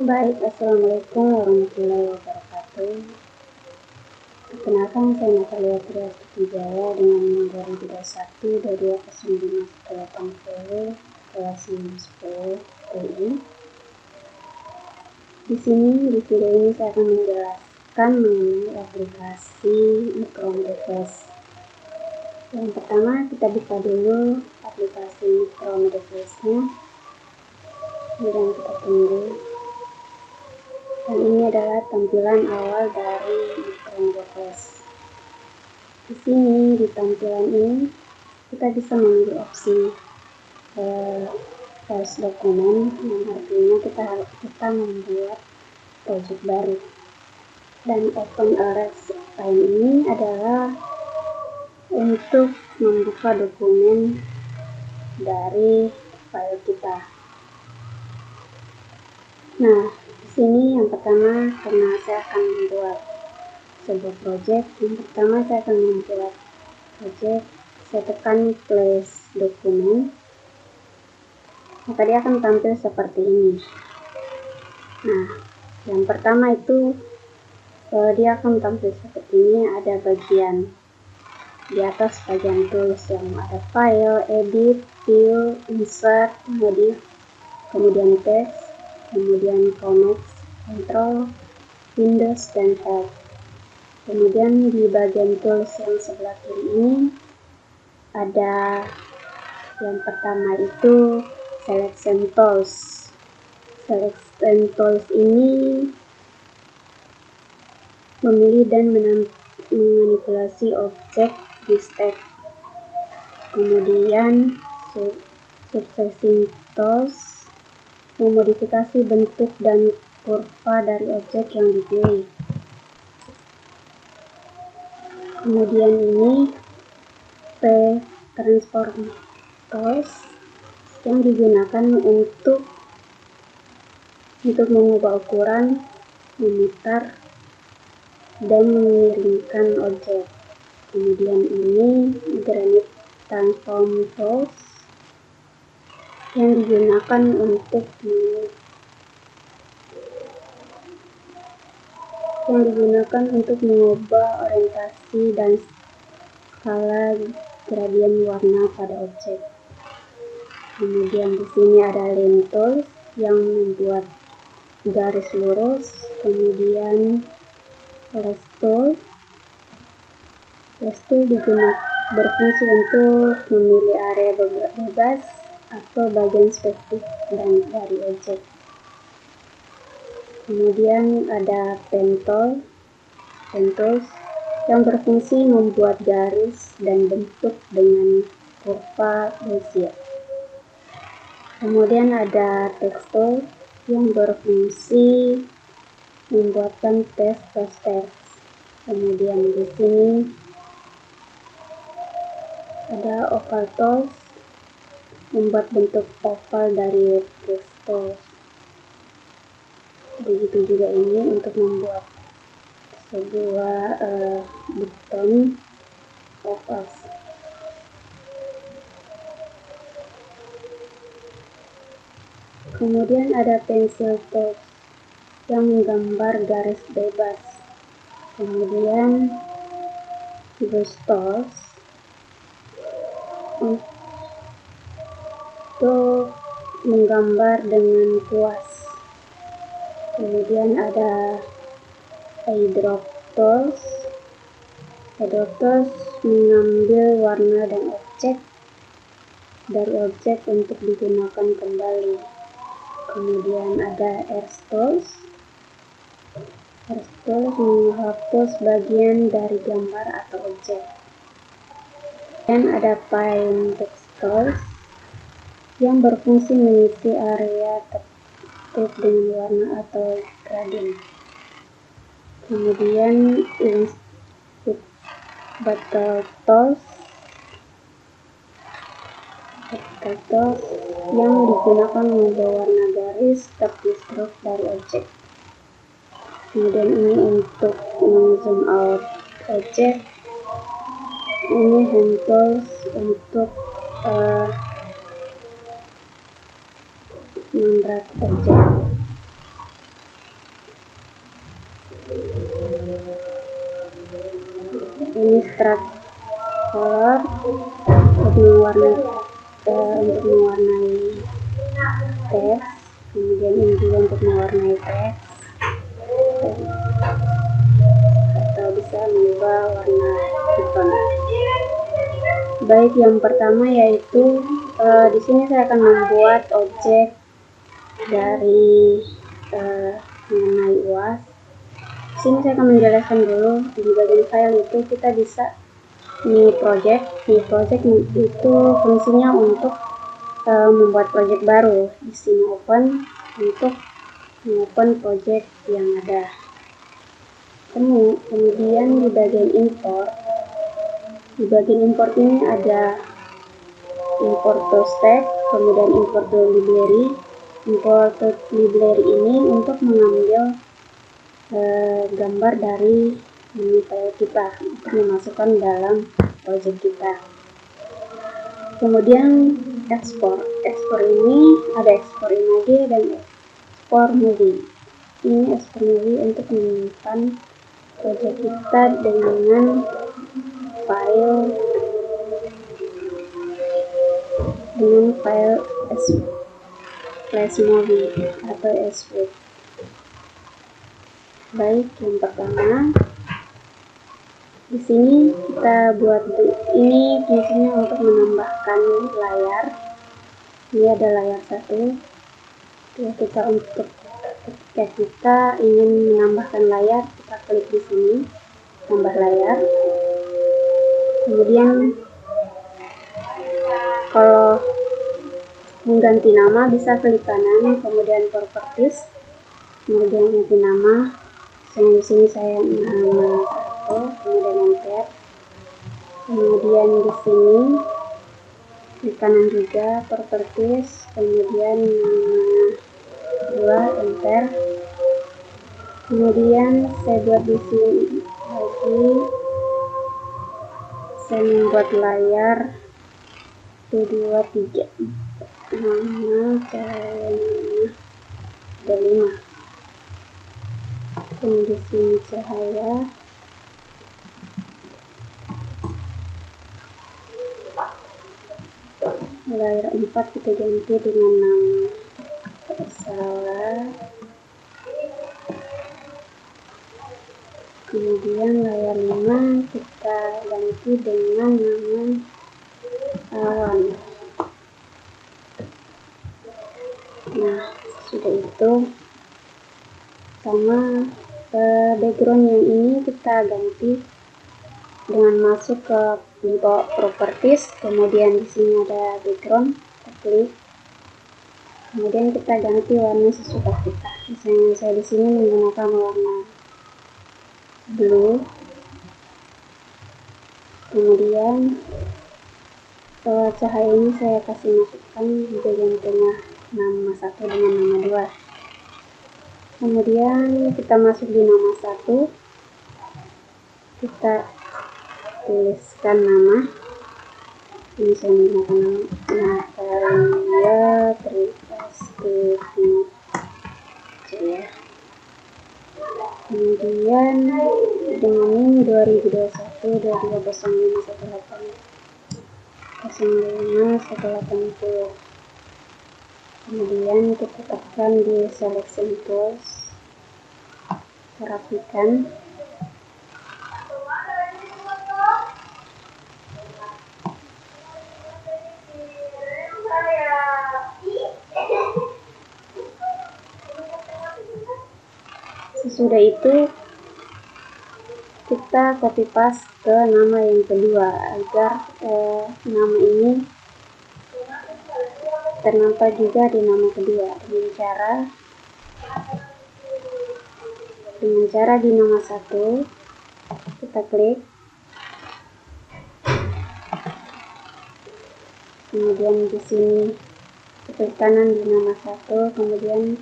Baik, Assalamualaikum warahmatullahi wabarakatuh. Perkenalkan, saya Natalia Triastuti-Jaya dengan nomor 2021-2209-80 kelas 10 TI. Di video ini saya akan menjelaskan mengenai aplikasi Micromedevice. Yang pertama, kita buka dulu aplikasi Micromedevice-nya. Kemudian kita tunggu. Dan ini adalah tampilan awal dari Micromedevice. Di sini, di tampilan ini, kita bisa memilih opsi files dokumen, yang artinya kita membuat project baru. Dan open RS Time ini adalah untuk membuka dokumen dari file kita. Nah, di sini yang pertama, karena saya akan membuat sebuah project, yang pertama saya akan membuat project, saya tekan place dokumen, maka dia akan tampil seperti ini. Nah, yang pertama itu dia akan tampil seperti ini. Ada bagian di atas, bagian tools yang ada file, edit, view, insert, modif, kemudian text, kemudian comments, control, windows, dan help. Kemudian di bagian tools yang sebelah kiri ini ada yang pertama itu selection tools. Selection tools ini memilih dan memanipulasi objek di stack. Kemudian surfacing tools memodifikasi bentuk dan kurva dari objek yang dipilih. Kemudian ini transform tools yang digunakan untuk mengubah ukuran, memutar, dan mengiringkan objek. Kemudian ini granite transform tools yang digunakan untuk mengubah orientasi dan skala gradien warna pada objek. Kemudian di sini ada line tools yang membuat garis lurus. Kemudian lace tool berfungsi untuk memilih area bebas atau bagian spesifik dari objek. Kemudian ada pen tools yang berfungsi membuat garis dan bentuk dengan kurva bezier. Kemudian ada text tool yang berfungsi membuatkan teks. Kemudian di sini ada oval tools, membuat bentuk oval dari text tools. Begitu juga ini untuk membuat sebuah button oval. Kemudian ada pencil tools yang menggambar garis bebas. Kemudian brush tools untuk menggambar dengan kuas. Kemudian ada eyedrop tools. Eyedrop tools mengambil warna dan objek dari objek untuk digunakan kembali. Kemudian ada erase tools. Erase tools menghapus bagian dari gambar atau objek. Dan ada find text tools yang berfungsi mengisi area tertutup dengan warna atau gradien. Kemudian input button tools yang digunakan mengubah warna garis tepi stroke dari objek. Kemudian ini untuk zoom out objek. Ini hand tools untuk menggerak objek. ini strat color untuk mewarnai teks, kemudian ini juga untuk mewarnai teks, atau bisa mengubah warna ikon. Baik, yang pertama yaitu di sini saya akan membuat objek dari mengenai UAS. Di sini saya akan menjelaskan dulu di bagian file itu kita bisa new project. New project itu fungsinya untuk membuat project baru. Di sini open untuk open project yang ada. Kemudian di bagian import. Di bagian import ini ada import to stack, kemudian import to library. Import to library ini untuk mengambil gambar dari menu file kita untuk dimasukkan dalam project kita. Kemudian ekspor ini ada ekspor image dan ekspor movie. Ini ekspor movie untuk menyimpan project kita dengan file /movie atau swf. Baik, yang pertama di sini kita buat ini fungsinya untuk menambahkan layar. Ini ada layar 1. Kita untuk ketika kita ingin menambahkan layar, kita klik di sini tambah layar. Kemudian kalau mengganti nama bisa klik kanan, kemudian properties, kemudian ganti nama. Di sini saya nama 1, kemudian enter. Kemudian di sini klik kanan juga properties, kemudian nama 2, enter. Kemudian saya buat di sini lagi, saya membuat layar 1, 2, 3, nama saya ada 5. Di sini cahaya, layar 4 kita ganti dengan nama pesawat. Kemudian layar 5 kita ganti dengan nama awan. Nah, sudah itu. Sama background yang ini kita ganti dengan masuk ke bentuk properties, kemudian di sini ada background, kita klik, kemudian kita ganti warna sesuka kita. Misalnya saya di sini menggunakan warna blue. Kemudian cahaya ini saya kasih masukkan di bagian tengah nama 1 dengan nama 2. Kemudian kita masuk di nama 1, kita tuliskan nama. Ini saya menggunakan nama Natalia Triastuti ya. Kemudian dengan ini 2021 0518. Kemudian kita tekan di selection tools, rapikan. Sesudah itu kita copy paste ke nama yang kedua agar nama ini ternampak juga di nama kedua dengan cara di nama 1 kita klik, kemudian di sini klik kanan di nama 1, kemudian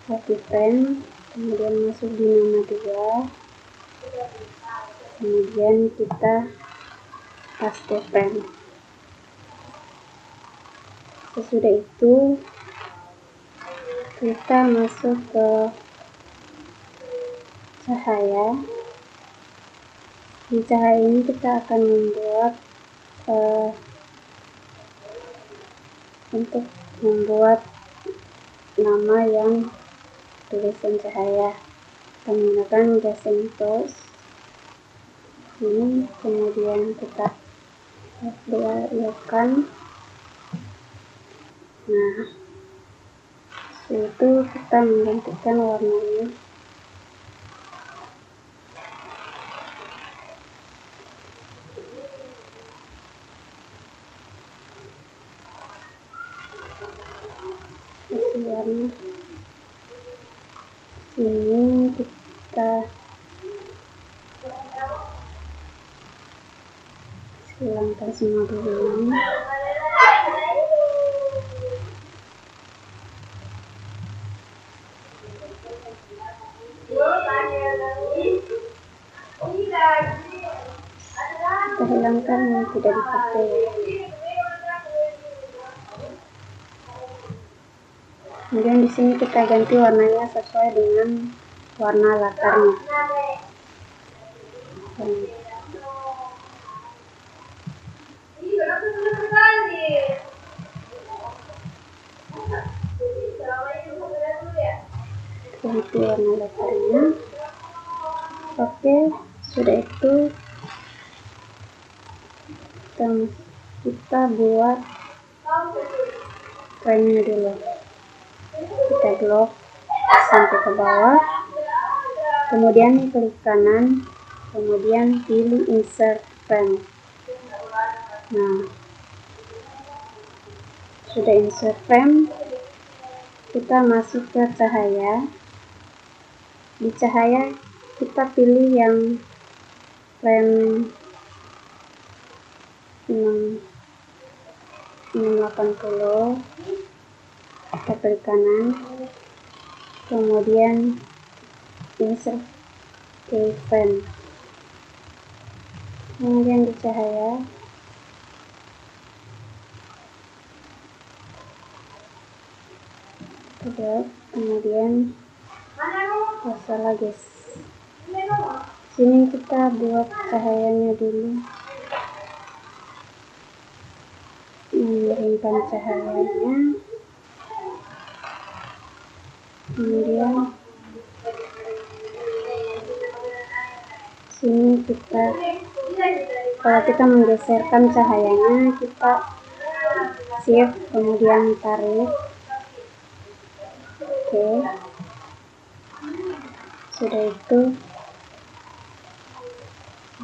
copy frame, kemudian masuk di nama 2, kemudian kita paste frame. Sesudah itu kita masuk ke cahaya, Di cahaya ini kita akan membuat untuk membuat nama yang tulisan cahaya. Kita menggunakan Gaussian tools ini, kemudian kita lihatkan. Nah, itu kita menggantikan warnanya. Kasih warna. Ini kita hilangkan semua dulu ini. Kita hilangkan yang tidak dipakai. Kemudian di sini kita ganti warnanya sesuai dengan warna latarnya. Ganti warna latarnya. Oke, sudah itu kita buat frame-nya dulu. Kita blok sampai ke bawah, kemudian klik kanan, kemudian pilih insert frame. Nah, sudah insert frame, kita masuk ke cahaya. Di cahaya kita pilih yang frame 680, kita klik kanan, kemudian insert keyframe, kemudian di cahaya kemudian masalah guys, sini kita buat cahayanya dulu, mengirimkan cahayanya, kemudian sini kita, kalau kita menggeserkan cahayanya, kita shift kemudian tarik. Oke, sudah itu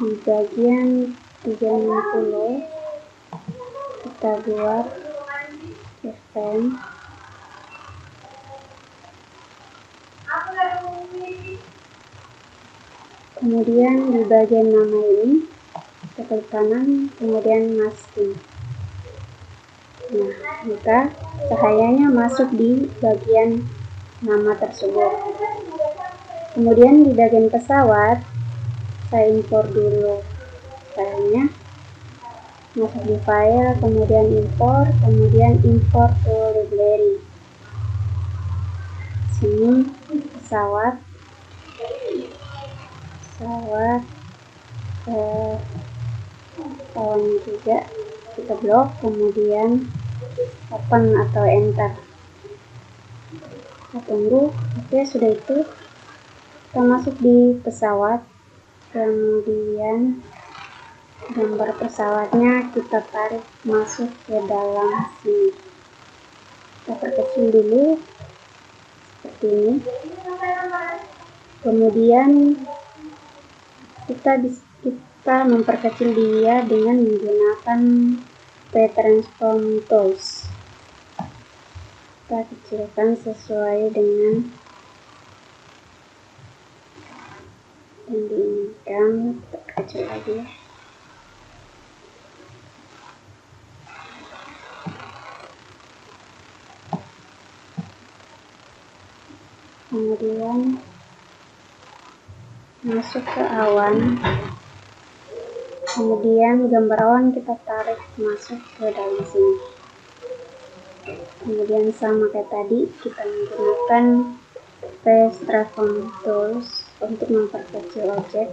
di bagian 360 kita buat keyframe. Kemudian di bagian nama ini kita klik kanan, kemudian masking. Nah, maka cahayanya masuk di bagian nama tersebut. Kemudian di bagian pesawat saya import dulu filenya, masuk di file, kemudian import, kemudian import to library. Sini pesawat tahun juga kita blok, kemudian open atau enter. Kita tunggu. Oke, sudah itu kita masuk di pesawat, kemudian gambar pesawatnya kita tarik masuk ke dalam sini. Kita perkecil dulu seperti ini. Kemudian kita memperkecil dia dengan menggunakan P-Transform Tools. Kita kecilkan sesuai dengan yang diinginkan. Kita perkecil lagi. Kemudian masuk ke awan, kemudian gambar awan kita tarik masuk ke dalam sini. Kemudian sama kayak tadi, kita menggunakan P-Transform Tools untuk memperkecil objek.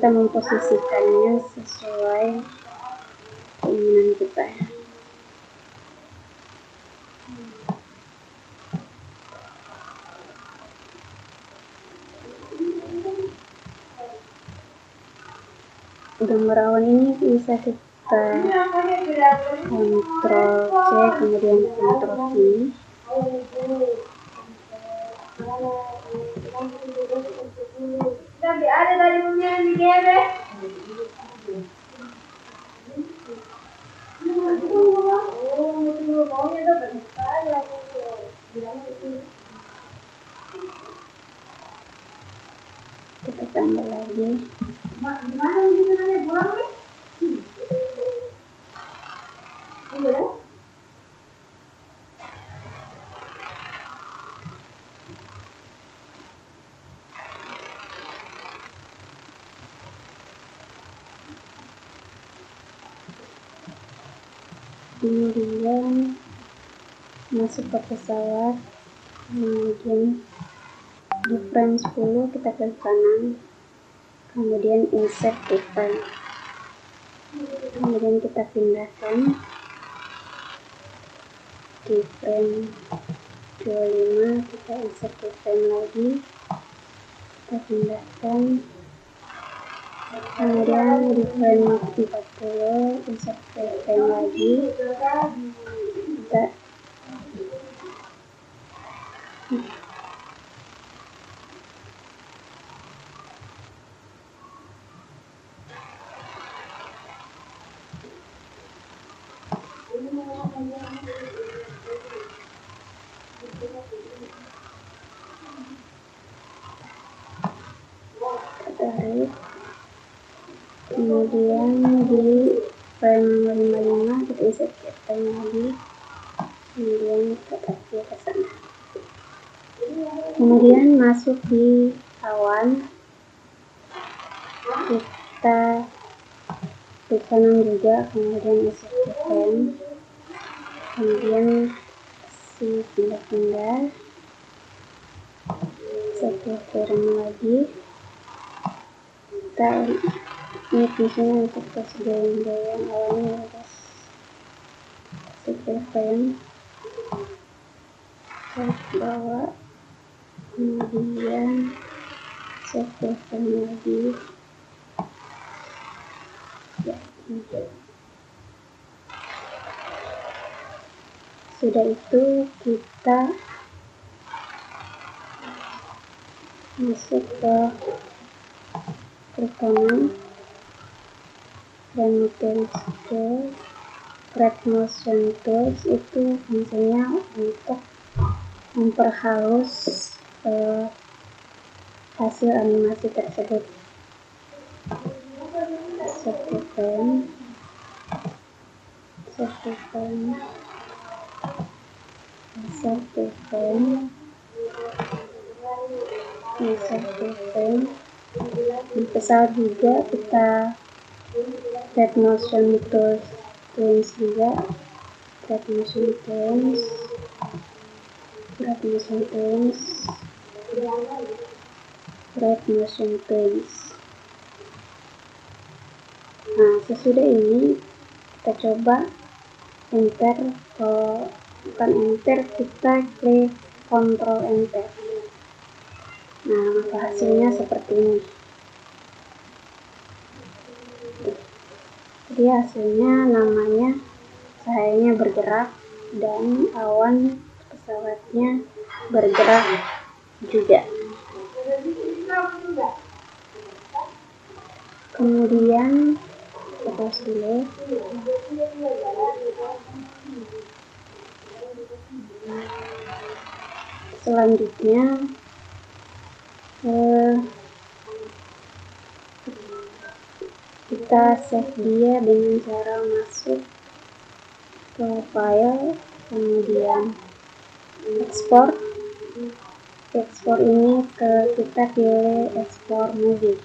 kita memposisikannya sesuai keinginan kita. Gambar awan ini bisa kita Ctrl C kemudian Ctrl V. Kita tambah lagi. Kemudian masuk ke pesawat, kemudian di frame 10 kita klik kanan, kemudian insert keyframe, kemudian kita pindahkan di frame 25, kita insert keyframe lagi, kita pindahkan, kemudian di frame 40 insert keyframe lagi, kita tarik, kemudian di frame 55 kita insert keyframe lagi, kemudian kita tarik ke sana. Kemudian masuk di awan, kita klik kanan juga, kemudian insert keyframe, kemudian si pindah-pindah, insert keyframe lagi. Kita ini fungsinya untuk tes goyang-goyang awannya, guys. Insert keyframe, tarik bawah, kemudian insert keyframe lagi. Ya, ini. Sudah itu kita masuk ke klik kanan dan tools, create motion tools itu fungsinya untuk memperhalus hasil animasi tersebut. Insert keyframe. Di pesawat juga kita create motion tools juga, create motion tools. Nah, sesudah ini kita coba enter, bukan enter, kita klik Ctrl enter. Nah, maka hasilnya seperti ini. Jadi hasilnya namanya cahayanya bergerak dan awan pesawatnya bergerak juga. Kemudian kita pause dulu. Selanjutnya kita save dia dengan cara masuk ke file, kemudian ekspor ini kita pilih ekspor movie.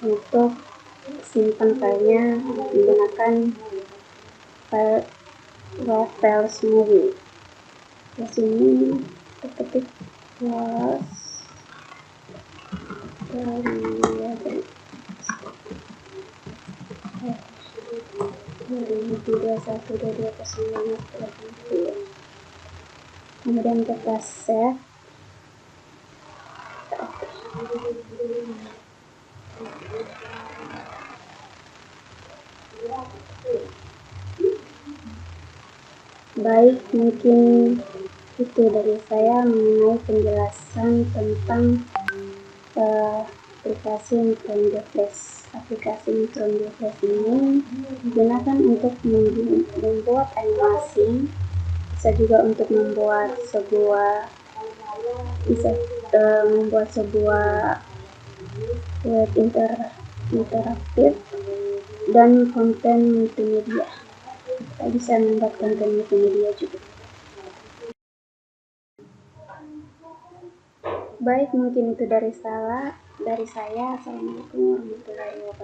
Untuk simpan filenya menggunakan file files movie. Di sini kita ketik kemudian kita save. Baik, mungkin itu dari saya mengenai penjelasan tentang aplikasi Micron Flash. Aplikasi Micron Flash ini digunakan untuk membuat animasi, bisa juga untuk membuat sebuah web interaktif dan konten multimedia. Kita bisa membuat konten multimedia juga. Baik, mungkin itu dari saya. Assalamualaikum warahmatullahi wabarakatuh.